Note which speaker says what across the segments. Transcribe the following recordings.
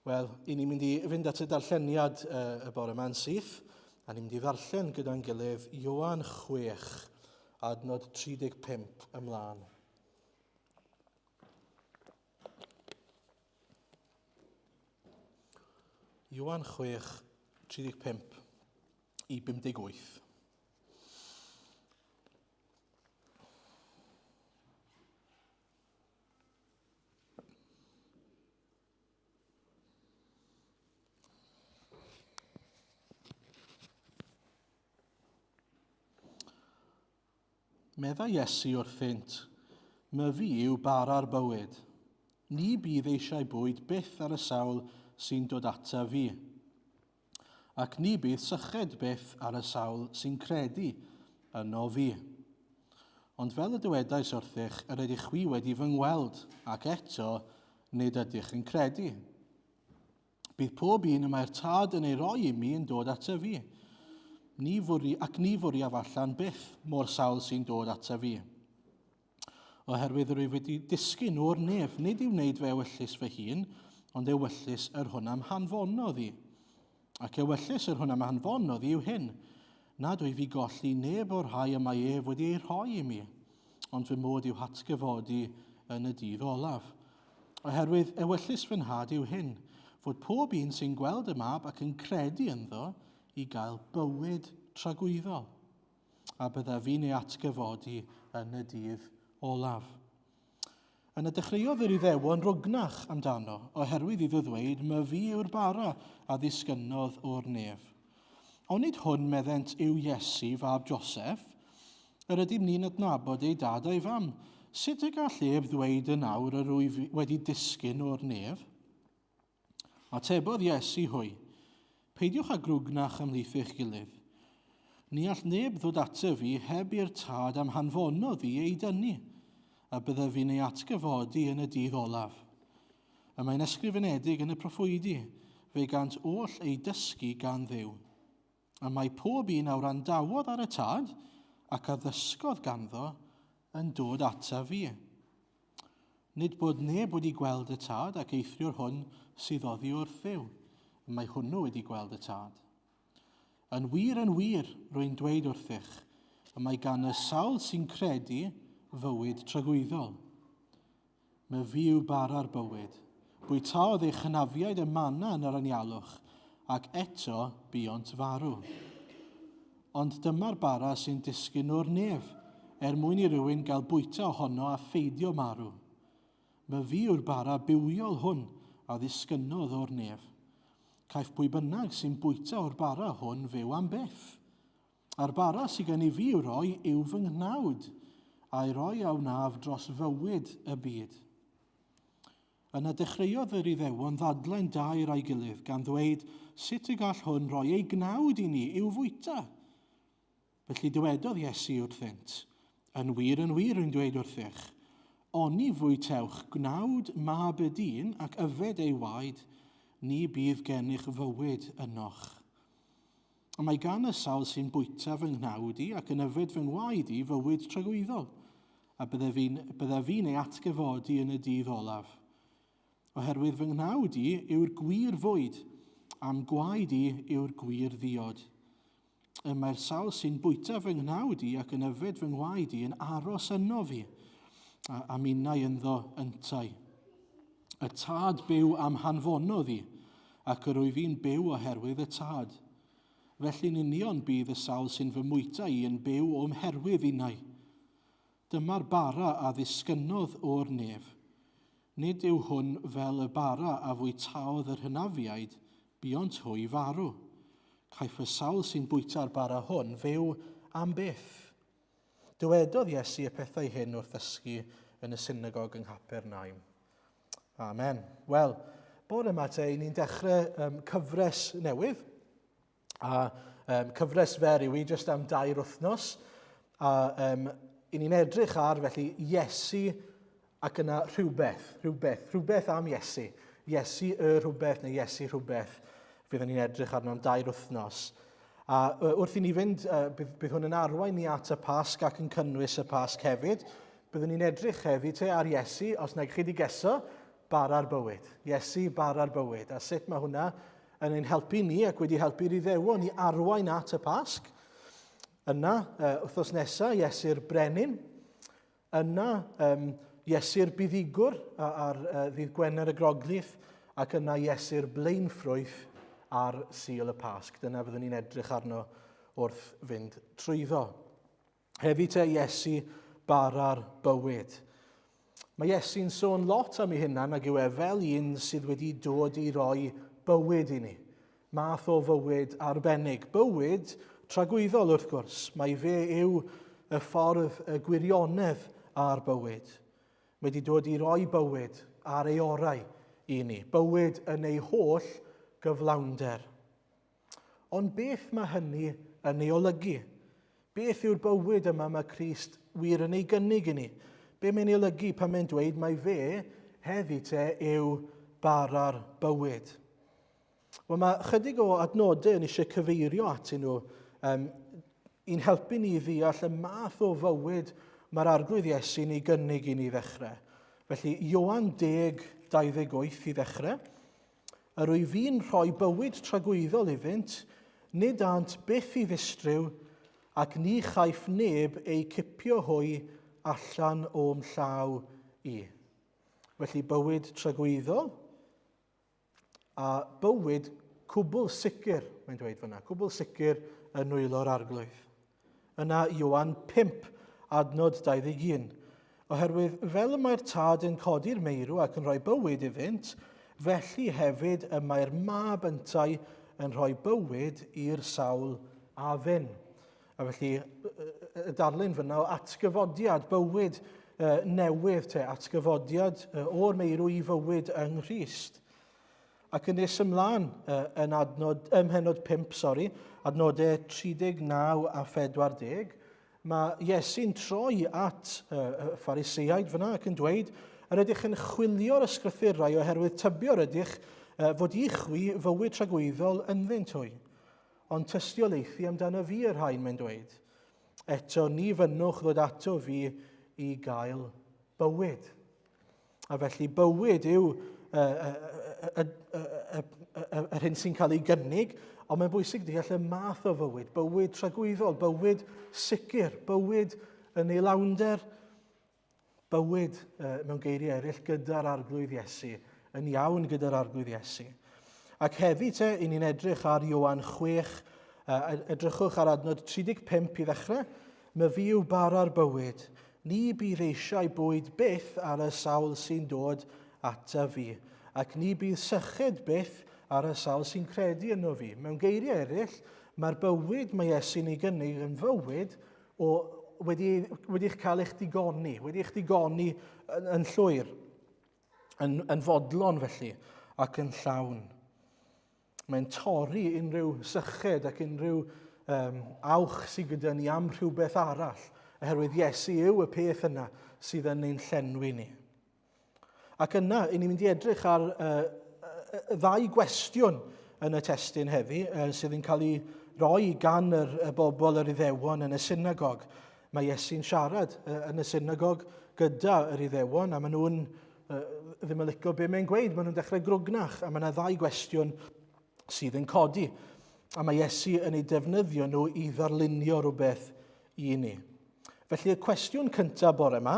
Speaker 1: Wel, i ni'n mynd i fynd at y darlleniad y bore yma'n syth, a ni'n mynd i ddarllen gyda'n gilydd Ioan 6, adnod 35 ymlaen. Ioan 6, 35 i 58. Medda Iesu wrthynt, my fi yw bara'r bywyd. Ni bydd eisiau bwyd byth ar y sawl sy'n dod ata fi. Ac ni bydd syched byth ar y sawl sy'n credu yno fi. Ond fel y dywedais wrthych, yr ydych chi wedi fy ngweld, ac eto nid ydych yn credu. Bydd pob un y mae'r tad yn ei roi i mi yn dod ata fi. Ni fwriaf allan byth mor sawl sy'n dod ata fi. Oherwydd rwyf wedi disgyn o'r nef, nid i'w wneud fe ewyllus fy hun, ond ewyllus yr hwn am hanfonodd i. Ac ewyllus yr hwn am hanfonodd i yw hyn, nad wyf i golli neb o'r rhai y mae ef wedi ei rhoi i mi, ond fy mod i'w hatgyfodi yn y dydd olaf. Oherwydd ewyllus fy nhad yw hyn, fod pob un sy'n gweld y mab ac yn credu ynddo i gael bywyd tragwyddol, a bydda fi'n ei atgyfodi yn y dydd olaf. Yn y dechreuodd yr Iddewon rwgnach amdano, oherwydd iddo ddweud, my fi yw'r bara a ddisgynnodd o'r nef. Ond nid hwn meddent yw Iesu fab Joseph, yr ydym ni'n adnabod ei dad a'i fam. Sut y gall ef ddweud yn awr yr wyf wedi disgyn o'r nef? Atebodd Iesu hwy, peidiwch â grwgnach ymhlith eich gilydd. Ni all neb ddod ata fi heb i'r tad am hanfonodd i ei dynnu, a bydda fi'n ei atgyfodi yn y dydd olaf. A mae'n ysgrifenedig yn y proffwydi, fe gant oll ei dysgu gan Dduw. A mae pob un a wrandawodd ar y tad, ac a ddysgodd ganddo, yn dod ata fi. Nid bod neb wedi gweld y tad ac eithriwr hwn sydd oddi wrth Dduw. Mae hwnnw wedi gweld y tad. Yn wir rwy'n dweud wrthych, y mae gan y sawl sy'n credu fywyd tragwyddol. My fi yw bara'r bywyd. Bwytaodd ei chynafiaid y manna yn yr anialwch, ac eto buont farw. Ond dyma'r bara sy'n disgyn o'r nef, mwyn i rywun gael bwyta ohono a pheidio marw. My fi yw'r bara bywiol hwn a ddisgynnodd o'r nef. Caiff pwy bynnag sy'n bwyta o'r bara hwn fyw am byth. A'r bara sy'n gen i fi i'w roi yw fy nghnawd, a'i roi a wnaf dros fywyd y byd. Yna dechreuodd yr Iddewon ddadlen da i'r ei gilydd, gan ddweud, sut y gall hwn roi ei gnawd i ni i'w fwyta? Felly dywedodd Iesu wrthynt, yn wir rwy'n dweud wrthych, oni fwytewch gnawd mab y dyn ac yfed ei waed, ni bydd gennych fywyd ynoch. A mae gan y sawl sy'n bwyta fy nghnawd i ac yn yfed fy ngwaed i fywyd tragwyddol, a bydda fi'n ei atgyfodi yn y dydd olaf. Oherwydd fy nghnawd i yw'r gwir fwyd, am gwaed i yw'r gwir ddiod. Y mae'r sawl sy'n bwyta fy nghnawd i ac yn yfed fy ngwaed i yn aros yno fi, a minnau ynddo yntai. Y tad byw am hanfonodd i, ac yr wyf fi'n byw oherwydd y tad. Felly'n union bydd y sawl sy'n fy mwyta i yn byw o'm herwydd unai. Dyma'r bara a ddisgynnodd o'r nef. Nid yw hwn fel y bara a fwytaodd yr hynafiaid, buont hwy farw. Caiff y sawl sy'n bwyta'r bara hwn fyw am byth. Dywedodd Iesu y pethau hyn wrth ddysgu yn y synagog yng Nghapernaum. Amen. Wel, bore yma ni'n dechrau cyfres newydd. A cyfres fer yw i jyst am 2 wythnos. A i ni'n edrych ar felly Iesu ac yna rhywbeth am Iesu. Iesu y rhywbeth neu Iesu rhywbeth. Fydd ni'n edrych arno am 2 wythnos. A wrth i ni fynd, bydd hwn yn arwain ni at y Pasg ac yn cynnwys y Pasg hefyd. Byddwn ni'n edrych hefyd ar Iesu, os na chi wedi geso, bara'r bywyd. Iesu bara'r bywyd. A sut mae hwnna yn ein helpu ni ac wedi helpu'r Iddewon i arwain at y Pasg. Yna, wythnos nesaf, Iesu'r brenin. Yna, Iesu'r buddigwr ar ddydd Gwener y Groglith, ac yna Iesu'r blaenffrwyth ar Sul y Pasg. Dyna fyddwn ni'n edrych arno wrth fynd trwyddo. Hefyd Iesu bara'r bywyd. Mae Iesu'n sôn lot am ei hunan ac yw fel un sydd wedi dod i roi bywyd i ni. Math o fywyd arbennig. Bywyd tragwyddol wrth gwrs. Mae fe yw y ffordd y gwirionedd a'r bywyd. Mae wedi dod i roi bywyd ar ei orau i ni. Bywyd yn ei holl gyflawnder. Ond beth mae hynny yn ei olygu? Beth yw'r bywyd yma mae Crist wir yn ei gynnig i ni? Be mae'n ei olygu pan mae'n dweud mai fe hefyd yw bara'r bywyd? Wel, mae chydig o adnodau yn eisiau cyfeirio atyn nhw i'n helpu ni ddeall y math o fywyd mae'r arglwydd Iesu'n ei gynnig i ni ddechrau. Felly, Ioan 10:28 i ddechrau. Yr wyf fi'n rhoi bywyd tragwyddol iddynt, nid ant byth i ddistryw, ac ni chaiff neb ei cipio hwy allan o'm llaw i. Felly bywyd tragwyddol a bywyd cwbl sicr, mae'n dweud fyna, cwbl sicr yn nwylo'r arglwydd. Yna Ioan 5:21. Oherwydd fel y mae'r tad yn codi'r meirw ac yn rhoi bywyd iddynt, felly hefyd y mae'r mab yntau yn rhoi bywyd i'r sawl afyn. A felly, y darlun fyna o atgyfodiad, bywyd newydd, atgyfodiad o'r meirw i fywyd yng Nghrist. Ac yn nes ymlaen yn mhenod 5, adnodau 39 a 40, mae Iesu'n troi at Phariseaid fyna ac yn dweud, yr ydych yn chwilio'r ysgrythurau oherwydd tybio'r ydych fod i chwi fywyd tragwyddol ynddynt hwy. Ond tystiolaethu amdano fi yr rhain, mae'n dweud. Eto ni fynnwch ddod ato fi i gael bywyd. A felly bywyd yw yr hyn sy'n cael ei gynnig, ond mae'n bwysig deall y math o fywyd. Bywyd tragwyddol, bywyd sicr, bywyd yn ei lawnder, bywyd mewn geiriau eraill gyda'r arglwydd Iesu, yn iawn gyda'r arglwydd Iesu. Ac hefyd, i ni'n edrych ar Ioan 6, edrychwch ar adnod 35 i ddechrau, mae fi yw bara'r bywyd, ni bydd eisiau bwyd byth ar y sawl sy'n dod ata fi, ac ni bydd syched byth ar y sawl sy'n credu yno fi. Mewn geiriau eraill, mae'r bywyd mae Iesu'n ei gynnig yn fywyd wedi'ch cael eich digoni, wedi'ch digoni yn llwyr, yn fodlon felly, ac yn llawn. Mae'n torri unrhyw syched ac unrhyw awch sydd gyda ni am rhywbeth arall, oherwydd Iesu yw y peth yna sydd yn ein llenwi ni. Ac yna, i ni'n mynd i edrych ar ddau gwestiwn yn y testun heddi, sydd yn cael ei roi gan y bobl yr Iddewon yn y synagog. Mae Iesu'n siarad yn y synagog gyda yr Iddewon, a maen nhw'n ddim yn licio be mae'n gweud, maen nhw'n dechrau grwgnach, a mae yna ddau gwestiwn sydd yn codi. A mae Iesu yn ei defnyddio nhw i ddarlunio rhywbeth i ni. Felly, y cwestiwn cyntaf bore yma,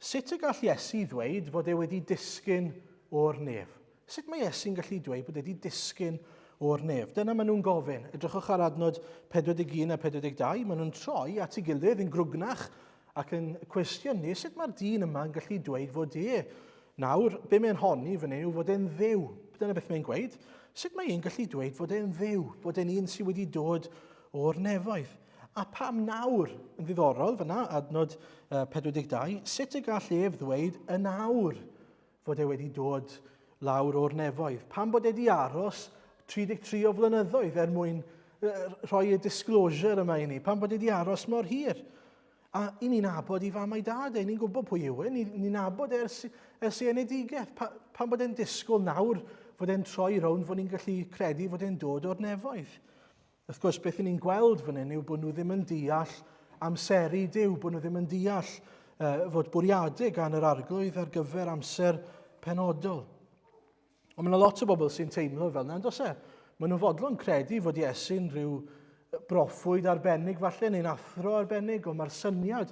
Speaker 1: sut y gall Iesu ddweud fod e wedi disgyn o'r nef? Sut mae Iesu'n gallu dweud bod e wedi disgyn o'r nef? Dyna maen nhw'n gofyn. Edrychwch ar adnod 41 a 42, maen nhw'n troi at ei gilydd yn grwgnach ac yn cwestiynu sut mae'r dyn yma yn gallu dweud fod e nawr, be mae'n honni fan yw fod e'n dduw. Dyna beth mae'n gweud. Sut mae e'n gallu dweud fod e'n dduw, bod e'n un sydd wedi dod o'r nefoedd? A pam nawr, yn ddiddorol fyna, adnod 42, sut y gall ef ddweud y nawr fod e wedi dod lawr o'r nefoedd? Pam bod e wedi aros 33 o flynyddoedd mwyn rhoi y disclosure yma i ni? Pam bod e wedi aros mor hir? A i ni'n nabod i fam a'i dad, ni'n gwybod pwy yw e, ni'n nabod ers ei enedigeth. Pam bod e'n disgwyl nawr fod e'n troi rownd fod ni'n gallu credu fod e'n dod o'r nefoedd. Wrth gwrs, beth ni'n gweld fan hyn yw bod nhw ddim yn deall amseru Duw, bod nhw ddim yn deall fod bwriadau gan yr arglwydd ar gyfer amser penodol. Ond mae yna lot o bobl sy'n teimlo fel yna, dos e? Maen nhw'n fodlon credu fod Iesu'n rhyw broffwyd arbennig falle, neu'n athro arbennig, ond mae'r syniad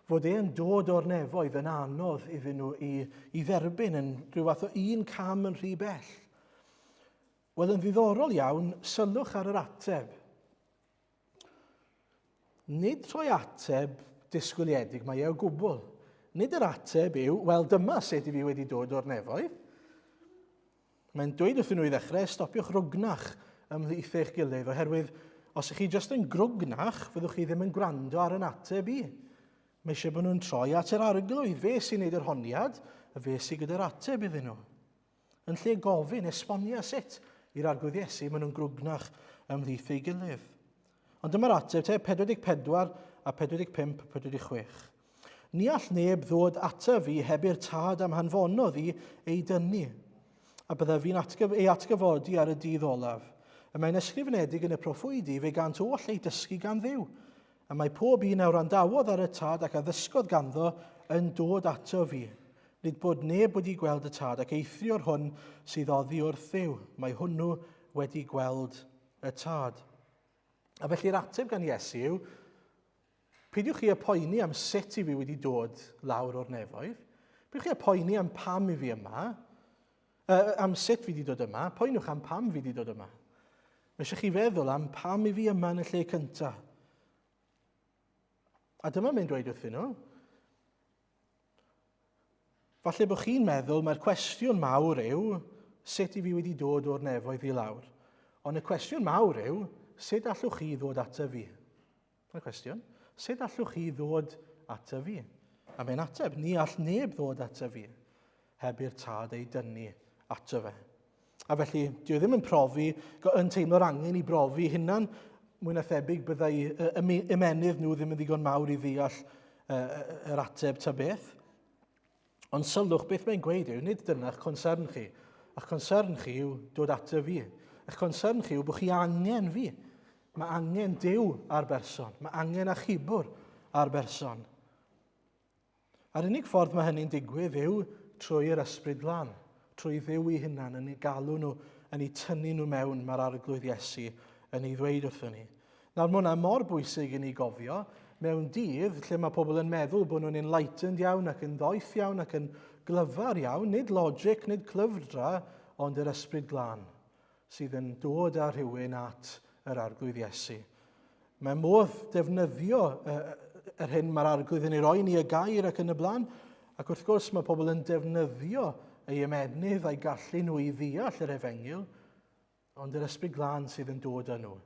Speaker 1: fod e'n dod o'r nefoedd yn anodd iddyn nhw i dderbyn yn rhyw fath o un cam yn rhy bell. Wel, yn ddiddorol iawn, sylwch ar yr ateb. Nid troi ateb disgwyliedig mae e o gwbl. Nid yr ateb yw, wel, dyma sut i fi wedi dod o'r nefoedd. Mae'n dweud wrthyn nhw i ddechrau, stopiwch rwgnach ymhlith eich gilydd, oherwydd os ych chi jyst yn grwgnach, fyddwch chi ddim yn gwrando ar yn ateb i. Mae eisiau bod nhw'n troi at yr arglwydd, fe sy'n neud yr honiad, a fe sy'n gyda'r ateb iddyn nhw. Yn lle gofyn, esbonio sut i'r arglwydd Iesu, maen nhw'n grwgnach ymhlith ei gilydd. Ond dyma'r ateb, 44 a 45 a 46. Ni all neb ddod ata fi heb i'r tad am hanfonodd i ei dynnu, a bydda fi'n ei atgyfodi ar y dydd olaf. A mae'n ysgrifenedig yn y proffwydi fe gant oll ei dysgu gan Dduw. A mae pob un a wrandawodd ar y tad ac a ddysgodd ganddo yn dod ato fi. Nid bod neb wedi gweld y tad ac eithrio'r hwn sydd oddi wrth Dduw. Mae hwnnw wedi gweld y tad. A felly'r ateb gan Iesu yw, peidiwch chi poeni am sut i fi wedi dod lawr o'r nefoedd. Peidiwch chi poeni am pam i fi yma, am sut fi wedi dod yma, poenwch am pam fi wedi dod yma. Mae eisiau chi feddwl am pam i fi yma yn y lle cyntaf. A dyma mae'n dweud wrthyn nhw. Falle bod chi'n meddwl mae'r cwestiwn mawr yw sut i fi wedi dod o'r nefoedd i lawr. Ond y cwestiwn mawr yw sut allwch chi ddod ata fi? Dyna'r cwestiwn. Sut allwch chi ddod ata fi? A mae'n ateb, ni all neb ddod ata fi heb i'r tad ei dynnu ato fe. A felly, dwi ddim yn profi, yn teimlo'r angen i brofi hynna'n mwy na thebyg byddai ymenydd nhw ddim yn ddigon mawr i ddeall yr ateb ta beth. Ond sylwch beth mae'n gweud yw, nid dyna'ch concern chi. A'ch concern chi yw dod ata fi. Eich concern chi yw bod chi angen fi. Mae angen Duw ar berson. Mae angen achubwr ar berson. A'r unig ffordd mae hynny'n digwydd yw trwy'r ysbryd glân. Trwy Dduw ei hunan yn ei galw nhw, yn ei tynnu nhw mewn mae'r arglwydd Iesu yn ei ddweud wrthyn ni. Nawr, mae hwnna mor bwysig i ni gofio mewn dydd lle mae pobl yn meddwl bod nhw'n enlightened iawn ac yn ddoeth iawn ac yn glyfar iawn, nid logic, nid clyfrdra, ond yr ysbryd glân sydd yn dod â rhywun at yr arglwydd Iesu. Mae modd defnyddio yr hyn mae'r arglwydd yn ei roi ni y gair ac yn y blaen, ac wrth gwrs mae pobl yn defnyddio ei ymenydd a'i gallu nhw i ddeall yr efengyl, ond yr ysbryd glân sydd yn dod â nhw.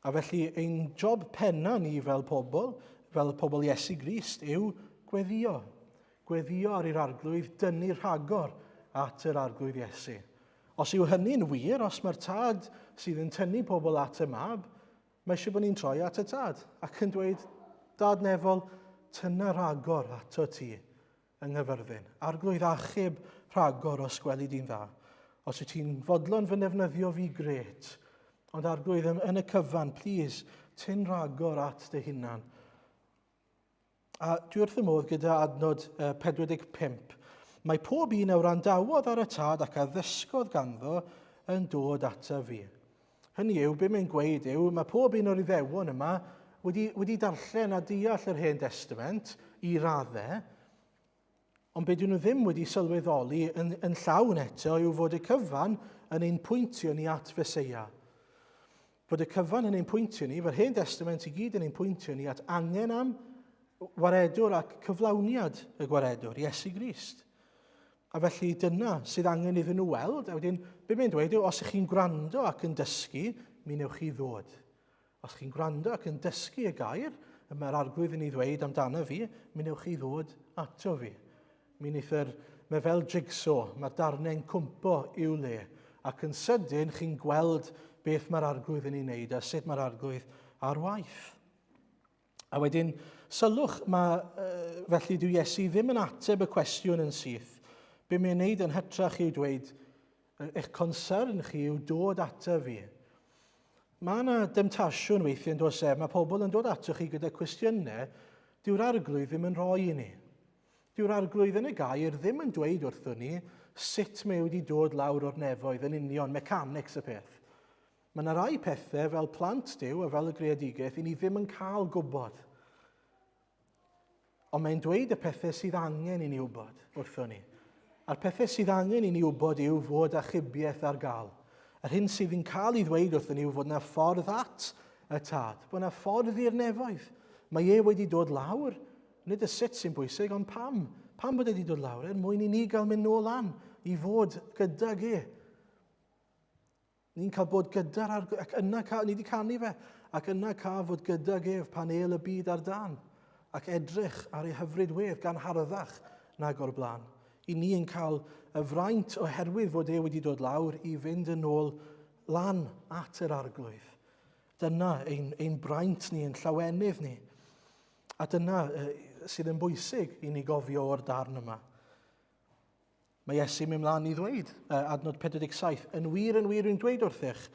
Speaker 1: A felly, ein job penna ni fel pobl Iesu Grist, yw gweddio. Gweddio ar yr arglwydd, dynnu rhagor at yr arglwydd Iesu. Os yw hynny'n wir, os mae'r tad sydd yn tynnu pobl at y mab, mae eisiau bod ni'n troi at y tad ac yn dweud, dad nefol, tynna rhagor ato ti yng Nghyfyrddin. Arglwydd achub rhagor os gweli di'n dda. Os wyt ti'n fodlon fy nefnyddio fi, gret. Ond arglwydd yn y cyfan, please, tyn rhagor at dy hunan. A dwi wrth y modd gyda adnod 45. Mae pob un a wrandawodd ar y tad ac a ddysgodd ganddo yn dod ata fi. Hynny yw, be mae'n gweud yw, mae pob un o'r Iddewon yma wedi darllen a deall yr Hen Testament i raddau, ond be dyn nhw ddim wedi sylweddoli yn llawn eto yw fod y cyfan yn ein pwyntio ni at Feseia. Fod y cyfan yn ein pwyntio ni, fod Hen Testament i gyd yn ein pwyntio ni at angen am waredwr ac cyflawniad y gwaredwr, Iesu Grist. A felly dyna sydd angen iddyn nhw weld. A wedyn, be mae'n dweud yw, os ych chi'n gwrando ac yn dysgu, mi newch chi ddod. Os chi'n gwrando ac yn dysgu y gair, mae'r arglwydd yn ei ddweud amdano fi, mi newch chi ddod ato fi. Mae fel jigsaw, mae'r darnau'n cwmpo i'w le, ac yn sydyn chi'n gweld beth mae'r arglwydd yn ei wneud a sut mae'r arglwydd ar waith. A wedyn, sylwch, felly dyw Iesu ddim yn ateb y cwestiwn yn syth. Be mae'n wneud yn hytrach i'w dweud, eich concern chi yw dod ata fi. Mae yna demtasiwn weithiau'n dos mae pobl yn dod ato chi gyda cwestiynau, dyw'r arglwydd ddim yn rhoi i ni. Dyw'r arglwydd yn y gair ddim yn dweud wrthon ni sut mae wedi dod lawr o'r nefoedd yn union, mechanics y peth. Mae yna rai pethau fel plant Duw a fel y greadigaeth i ni ddim yn cael gwybod. Ond mae'n dweud y pethau sydd angen i ni wybod wrthon ni. A'r pethau sydd angen i ni wybod yw fod achubiaeth ar gael. Yr hyn sydd yn cael ei ddweud wrthon ni yw fod yna ffordd at y tad. Bod yna ffordd i'r nefoedd. Mae wedi dod lawr. Nid y sut sy'n bwysig, ond pam? Pam bod wedi dod lawr? Mwyn i ni gael mynd nôl lan i fod gydag Ni'n cael bod gyda'r arglwydd, ac yna ni wedi canu fe, ac yna cael fod gydag pan el y byd ar dan, ac edrych ar ei hyfryd wedd gan harddach nag o'r blaen. I ni yn cael y fraint oherwydd fod wedi dod lawr i fynd yn ôl lan at yr arglwydd. Dyna ein braint ni, ein llawenydd ni. A dyna sydd yn bwysig i ni gofio o'r darn yma. Mae Iesu'n mynd mlaen i ddweud, adnod 47, yn wir yn dweud wrthych,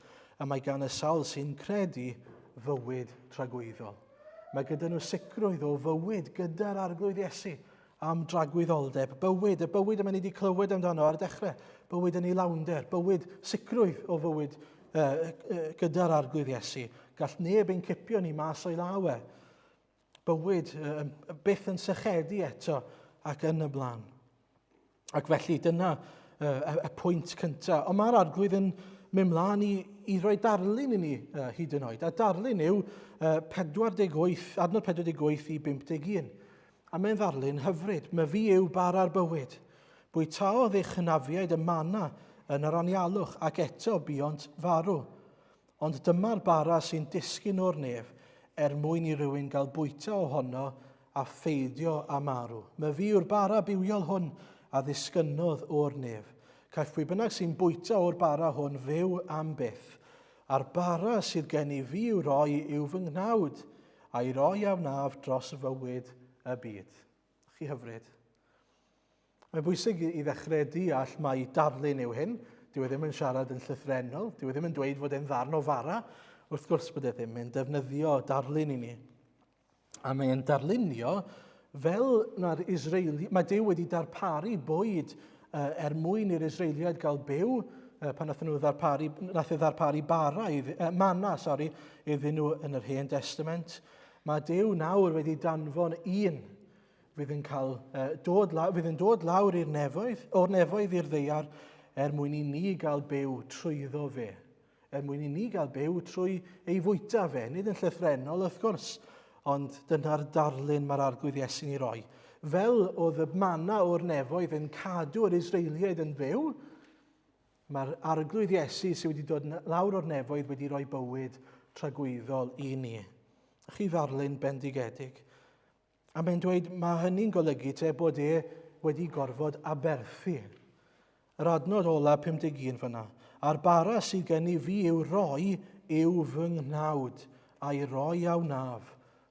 Speaker 1: a mae gan y sawl sy'n credu fywyd tragwyddol. Mae gyda nhw sicrwydd o fywyd gyda'r arglwydd Iesu am dragwyddoldeb. Bywyd, y bywyd yma ni wedi clywed amdano ar y dechrau. Bywyd yn ei lawnder, bywyd sicrwydd o fywyd gyda'r arglwydd Iesu. Gall neb ein cipio ni mas o'i lawe. Bywyd byth yn sychedu eto ac yn y blaen. Ac felly dyna y pwynt cyntaf. Ond mae'r arglwydd yn mynd mlaen i roi darlun i ni hyd yn oed. A darlun yw adnod 48 i 51. A mae'n ddarlun hyfryd. Mae fi yw bara'r bywyd. Bwytaodd eich hynafiaid y manna yn yr anialwch ac eto buont farw. Ond dyma'r bara sy'n disgyn o'r nef mwyn i rywun gael bwyta ohono a pheidio a marw. Mae fi yw'r bara bywiol hwn a ddisgynnodd o'r nef. Caiff pwy bynnag sy'n bwyta o'r bara hwn fyw am byth. A'r bara sydd gen i fi i'w roi yw fy nghnawd, a'i roi a wnaf dros fywyd y byd. Chi hyfryd. Mae'n bwysig i ddechrau deall mai darlun yw hyn. Dyw e ddim yn siarad yn llythrennol. Dyw e ddim yn dweud fod e'n ddarn o fara. Wrth gwrs bod e ddim yn defnyddio darlun i ni. A mae'n darlunio fel na'r Israeli, mae Duw wedi darparu bwyd mwyn i'r Israeliaid gael byw pan nath nhw ddarparu manna iddyn nhw yn yr Hen Testament. Mae Duw nawr wedi danfon un fydd yn dod lawr o'r nefoedd i'r ddeiar mwyn i ni gael byw trwyddo fe. Mwyn i ni gael byw trwy ei fwyta fe, nid yn llythrennol wrth gwrs, ond dyna'r darlun mae'r arglwydd Iesu'n ei roi. Fel oedd y manna o'r nefoedd yn cadw yr Israeliaid yn fyw, mae'r arglwydd Iesu sydd wedi dod lawr o'r nefoedd wedi rhoi bywyd tragwyddol i ni. Chi ddarlun bendigedig. A mae'n dweud, mae hynny'n golygu bod wedi gorfod aberthu. Yr adnod ola 51 fyna. A'r bara sydd gen i fi i'w roi yw fy nghnawd, a'i roi a wnaf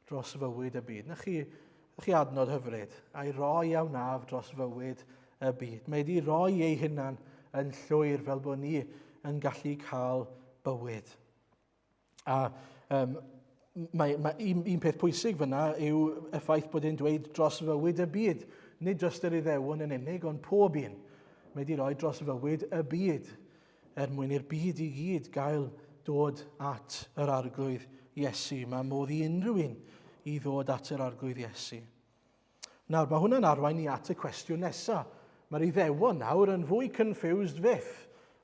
Speaker 1: dros fywyd y byd. Na chi adnod hyfryd. A'i roi a wnaf dros fywyd y byd. Mae wedi roi ei hunan yn llwyr fel bod ni yn gallu cael bywyd. A un peth pwysig fyna yw y ffaith bod e'n dweud dros fywyd y byd. Nid jyst yr Iddewon yn unig, ond pob un. Mae wedi rhoi dros fywyd y byd mwyn i'r byd i gyd gael dod at yr arglwydd Iesu. Mae modd i unrhyw un i ddod at yr arglwydd Iesu. Nawr, mae hwnna'n arwain ni at y cwestiwn nesaf. Mae'r Iddewon nawr yn fwy confused fyth,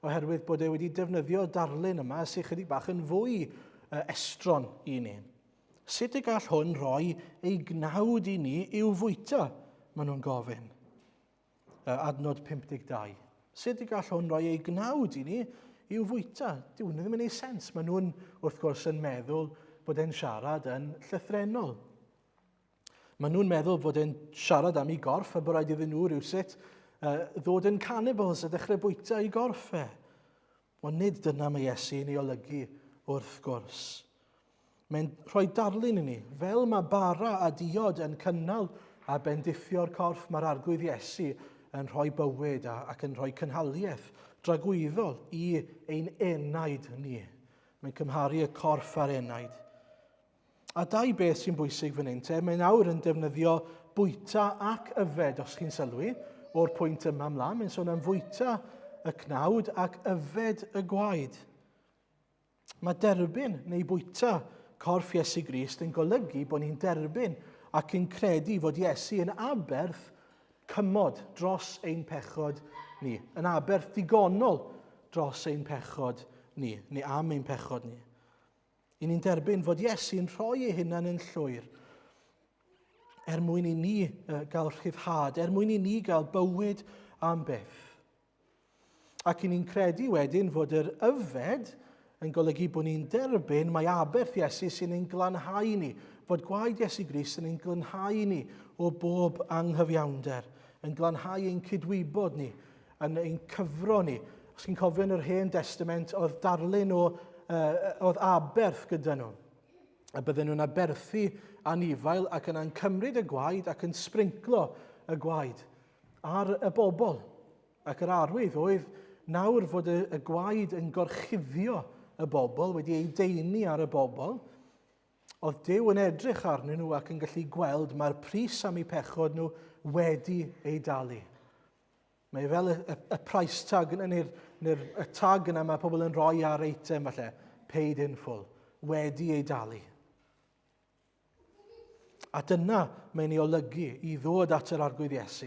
Speaker 1: oherwydd bod wedi defnyddio darlun yma sy'n chydig bach yn fwy estron i ni. Sut y gall hwn roi ei gnawd i ni i'w fwyta, maen nhw'n gofyn. Adnod 52. Sut y gall hwn roi ei gnawd i ni i'w fwyta? Dyw hwnna ddim yn ei sens. Maen nhw'n wrth gwrs yn meddwl bod e'n siarad yn llythrennol. Maen nhw'n meddwl bod e'n siarad am ei gorff a bod rhaid iddyn nhw rhywsut ddod yn cannibals a dechrau bwyta ei gorff e. Ond nid dyna mae Iesu'n ei olygu wrth gwrs. Mae'n rhoi darlun i ni, fel mae bara a diod yn cynnal a bendiffio'r corff, mae'r arglwydd Iesu yn rhoi bywyd ac yn rhoi cynhaliaeth dragwyddol i ein enaid ni. Mae'n cymharu y corff a'r enaid. A dau beth sy'n bwysig fan hyn, mae nawr yn defnyddio bwyta ac yfed, os chi'n sylwi, o'r pwynt yma ymlaen. Mae'n sôn am fwyta y cnawd ac yfed y gwaed. Mae derbyn neu bwyta corff Iesu Grist yn golygu bod ni'n derbyn ac yn credu fod Iesu yn aberth cymod dros ein pechod ni. Yn aberth digonol dros ein pechod ni, neu am ein pechod ni. I ni'n derbyn fod Iesu'n rhoi ei hunan yn llwyr mwyn i ni gael rhyddhad, mwyn i ni gael bywyd am byth. Ac i ni'n credu wedyn fod yr yfed yn golygu bod ni'n derbyn mae aberth Iesu sy'n ein glanhau ni, fod gwaed Iesu Grist yn ein glanhau ni o bob anghyfiawnder, yn glanhau ein cydwybod ni, yn ein cyfro ni. Os chi'n cofio yn yr Hen Testament, oedd darlun oedd aberth gyda nhw. A bydden nhw'n aberthu anifail ac yna'n cymryd y gwaed ac yn sbrinclo y gwaed ar y bobl. Ac yr arwydd oedd nawr fod y gwaed yn gorchuddio y bobl, wedi ei deini ar y bobl. Oedd Duw yn edrych arnyn nhw ac yn gallu gweld mae'r pris am eu pechod nhw wedi ei dalu. Mae fel y price tag neu'r tag yna mae pobl yn rhoi ar eitem falle, paid in full, wedi ei dalu. A dyna mae'n ei olygu i ddod at yr arglwydd Iesu.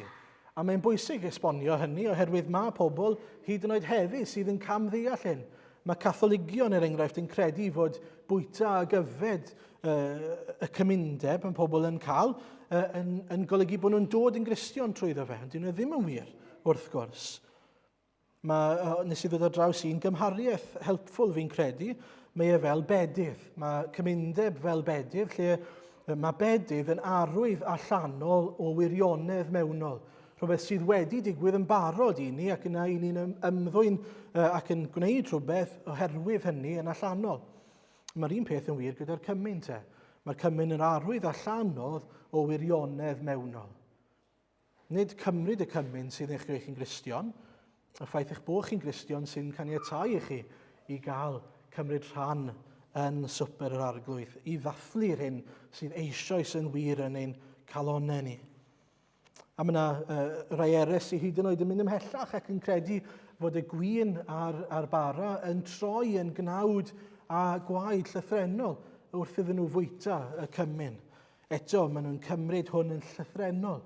Speaker 1: A mae'n bwysig esbonio hynny oherwydd mae pobl hyd yn oed heddi sydd yn camddeall hyn. Mae Catholigion er enghraifft yn credu fod bwyta a gyfed y cymundeb yn pobl yn cael yn golygu bod nhw'n dod yn Gristion trwyddo fe. Dyn nhw ddim yn wir, wrth gwrs. Nes i ddod o draws un gymhariaeth helpful fi'n credu, mae e fel bedydd. Mae cymundeb fel bedydd, lle mae bedydd yn arwydd allanol o wirionedd mewnol. Rhywbeth sydd wedi digwydd yn barod i ni ac yna i ni'n ymddwyn ac yn gwneud rhywbeth oherwydd hynny yn allanol. Mae'r un peth yn wir gyda'r cymyn te. Mae'r cymyn yn arwydd allanol o wirionedd mewnol. Nid cymryd y cymyn sydd eich greu chi'n Gristion, y ffaith eich bod chi'n Gristion sy'n caniatáu i chi i gael cymryd rhan yn swper yr arglwydd, i ddathlu'r hyn sydd eisoes yn wir yn ein calonnau ni. A mae yna rai eraill sydd hyd yn oed yn mynd ymhellach ac yn credu fod y gwyn a'r bara yn troi yn gnawd a gwaed llythrenol wrth iddyn nhw fwyta y cymyn. Eto, maen nhw'n cymryd hwn yn llythrenol,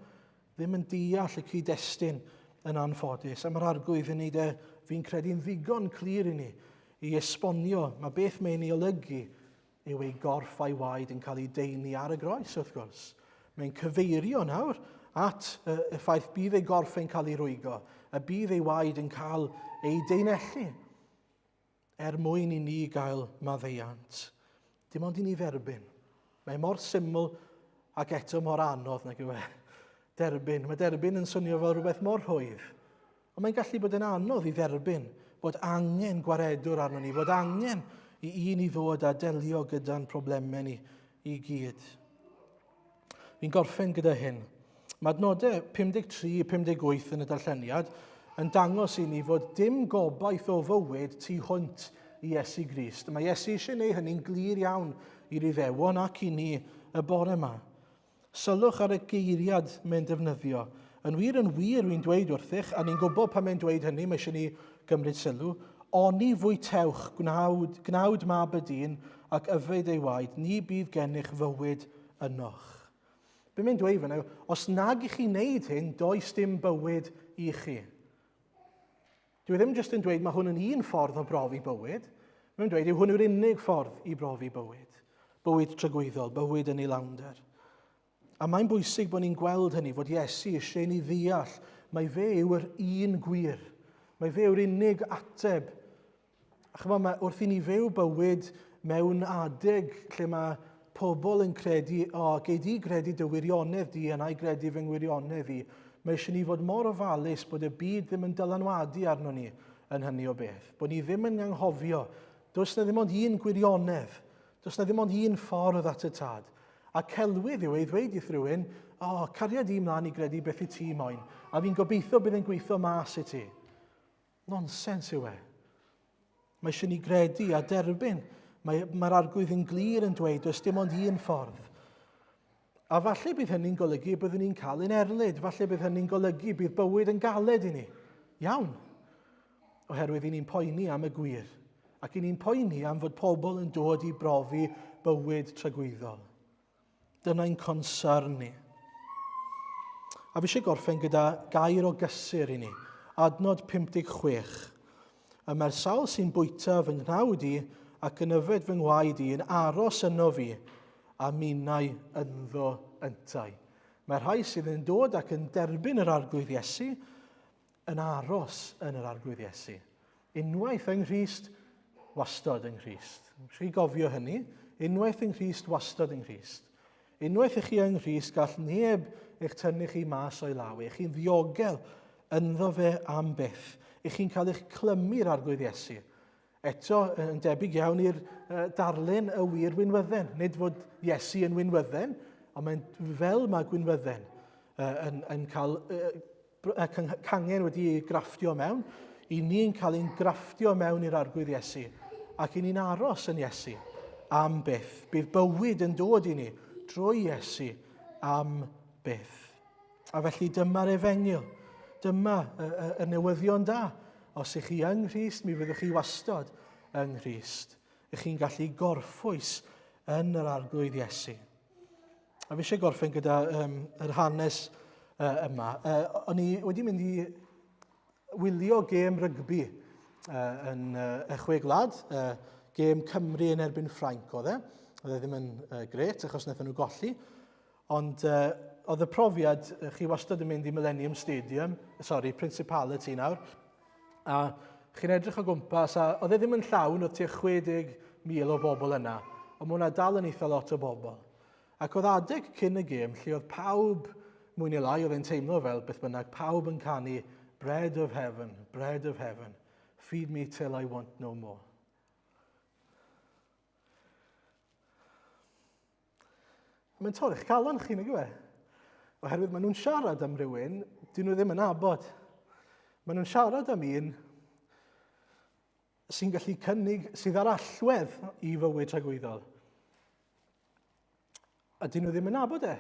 Speaker 1: ddim yn deall y cyd-destun yn anffodus. A mae'r arglwydd yn neud fi'n credu'n ddigon clir i ni i esbonio mae beth mae'n ei olygu yw ei gorff a'i waed yn cael ei deini ar y groes, wrth gwrs. Mae'n cyfeirio nawr at y ffaith bydd ei gorff yn cael ei rwygo, a bydd ei waed yn cael ei deinellu mwyn i ni gael maddeiant. Dim ond i ni dderbyn. Mae mor syml ac eto mor anodd nag yw e. Derbyn. Mae derbyn yn swnio fel rhywbeth mor hwydd. Ond mae'n gallu bod yn anodd i dderbyn bod angen gwaredwr arno ni, bod angen i ni ddod a delio gyda'n problemau ni i gyd. Fi'n gorffen gyda hyn. Mae adnodau 53-58 yn y darlleniad yn dangos i ni fod dim gobaith o fywyd tu hwnt i Iesu Grist. Mae Iesu eisiau gwneud hynny'n glir iawn i'r Iddewon ac i ni y bore yma. Sylwch ar y geiriad mae'n defnyddio. Yn wir wy'n dweud wrthych, a ni'n gwybod pan mae'n dweud hynny, mae eisiau ni gymryd sylw, oni fwytewch gnawd mab y dyn ac yfed ei waed, ni bydd gennych fywyd ynoch. Be mae'n dweud fyna, os nag i chi wneud hyn, does dim bywyd i chi. Dwi ddim jyst yn dweud mae hwn yn un ffordd o brofi bywyd, mae'n dweud yw hwn yw'r unig ffordd i brofi bywyd. Bywyd trygwyddol, bywyd yn ei lawnder. A mae'n bwysig bod ni'n gweld hynny, fod Iesu eisiau ni ddeall, mae fe yw'r un gwir. Mae fe yw'r unig ateb. A chyma, wrth i ni fyw bywyd mewn adeg lle mae pobl yn credu, gei di credu dy wirionedd di, a na i credu fy ngwirionedd di, mae eisiau ni fod mor ofalus bod y byd ddim yn dylanwadu arno ni yn hynny o beth. Bod ni ddim yn anghofio. Does na ddim ond un gwirionedd. Does na ddim ond un ffordd at y tad. A celwydd yw ei ddweud i rhywun, cariad i mlaen i gredu beth i ti moyn, a fi'n gobeithio bydd yn gweithio mas i ti. Nonsens yw e. Mae eisiau ni gredu a derbyn. Mae'r arglwydd yn glir yn dweud, does dim ond un ffordd. A falle bydd hynny'n golygu byddwn ni'n cael ein erlyd. Falle bydd hynny'n golygu bydd bywyd yn galed i ni. Iawn. Oherwydd i ni'n poeni am y gwir. Ac i ni'n poeni am fod pobl yn dod i brofi bywyd tragwyddol. Dyna'n concern ni. A fi eisiau gorffen gyda gair o gysur i ni. Adnod 56. Y mae'r sawl sy'n bwyta fy nghnawd i ac yn yfed fy ngwaed i yn aros yno fi a minnau ynddo yntau. Mae'r rhai sydd yn dod ac yn derbyn yr arglwydd Iesu yn aros yn yr arglwydd Iesu. Unwaith yng Nghrist, wastod yng Nghrist. Chi gofio hynny, unwaith yng Nghrist, wastod yng Nghrist. Unwaith i chi yng Nghrist, gall neb eich tynnu chi mas o'i law. Eich chi'n ddiogel ynddo fe am byth. Eich chi'n cael eich clymu'r arglwydd Iesu. Eto, yn debyg iawn i'r darlun y wir wynwydden. Nid fod Iesu yn wynwydden, ond mae'n fel mae gwynwydden yn cael cangen wedi ei grafftio mewn. I ni'n cael ein grafftio mewn i'r arglwydd Iesu. Ac i ni'n aros yn Iesu am byth. Bydd bywyd yn dod i ni drwy Iesu am byth. A felly dyma'r efengyl. Dyma y newyddion da. Os ych chi yng Nghrist, mi fyddwch chi wastod yng Nghrist. Ych chi'n gallu gorffwys yn yr arglwydd Iesu. A fi eisiau gorffen gyda yr hanes yma. O'n i wedi mynd i wylio gêm rygbi yn y Chwe Gwlad, gêm Cymru yn erbyn Ffrainc oedd e. Oedd e ddim yn gret achos wnaethon nhw golli. Ond oedd y profiad, chi wastad yn mynd i Millennium Stadium, Principality nawr, a chi'n edrych o gwmpas, a oedd e ddim yn llawn, oedd tua 60,000 o bobl yna, ond mae hwnna dal yn eitha lot o bobl. Ac oedd adeg cyn y gêm, lle oedd pawb, mwy neu lai, oedd e'n teimlo fel beth bynnag, pawb yn canu bread of heaven, feed me till I want no more. Mae'n torri'ch calon chi, nag yw e? Oherwydd maen nhw'n siarad am rywun, dyn nhw ddim yn abod. Maen nhw'n siarad am un sy'n gallu cynnig, sydd ar allwedd i fywyd tragwyddol. A dyn nhw ddim yn abod e.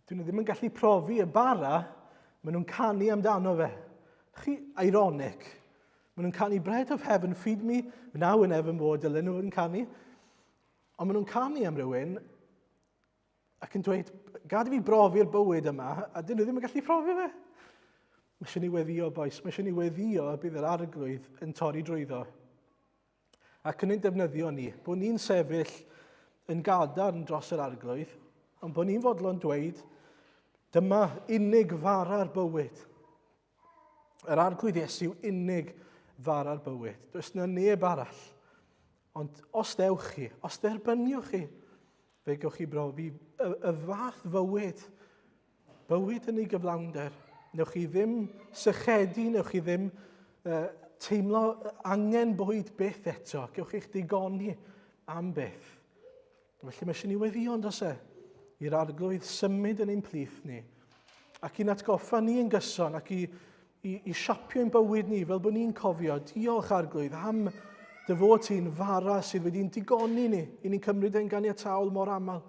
Speaker 1: Dyn nhw ddim yn gallu profi y bara, maen nhw'n canu amdano fe. Chi, ironic. Maen nhw'n canu bread of heaven, feed me, now and evermore, dylen nhw yn canu. Ond maen nhw'n canu am rywun, ac yn dweud, gad i fi brofi'r bywyd yma, a dyn nhw ddim yn gallu profi fe. Mae eisiau ni weddio, boes. Mae eisiau ni weddio y bydd yr arglwydd yn torri drwyddo. Ac yn ein defnyddio ni, bod ni'n sefyll yn gadarn dros yr arglwydd, ond bod ni'n fodlon dweud, dyma unig fara'r bywyd. Yr arglwydd Iesu yw unig fara'r bywyd. Does yna neb arall. Ond os dewch chi, os derbyniwch chi, fe gewch chi brofi y fath bywyd yn ei gyflawnder. Newch chi ddim sychedu, newch chi ddim teimlo angen bwyd byth eto. Gewch chi'ch digoni am byth. Felly mae eisiau ni weddio ond os i'r arglwydd symud yn ein plith ni. Ac i'n atgoffa ni yn gyson ac i siapio ein bywyd ni fel bod ni'n cofio. Diolch arglwydd am dy fod ti'n fara sydd wedi'n digoni ni. I ni'n cymryd e'n ganiataol mor aml.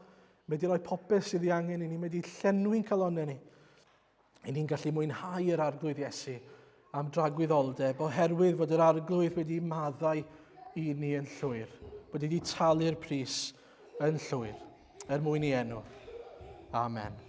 Speaker 1: Mae wedi rhoi popeth sydd ei angen i ni. Mae wedi llenwi'n calonau ni. I ni'n gallu mwynhau yr arglwydd Iesu am dragwyddoldeb oherwydd fod yr arglwydd wedi maddau i ni yn llwyr. Bod wedi talu'r pris yn llwyr. Mwyn i enw. Amen.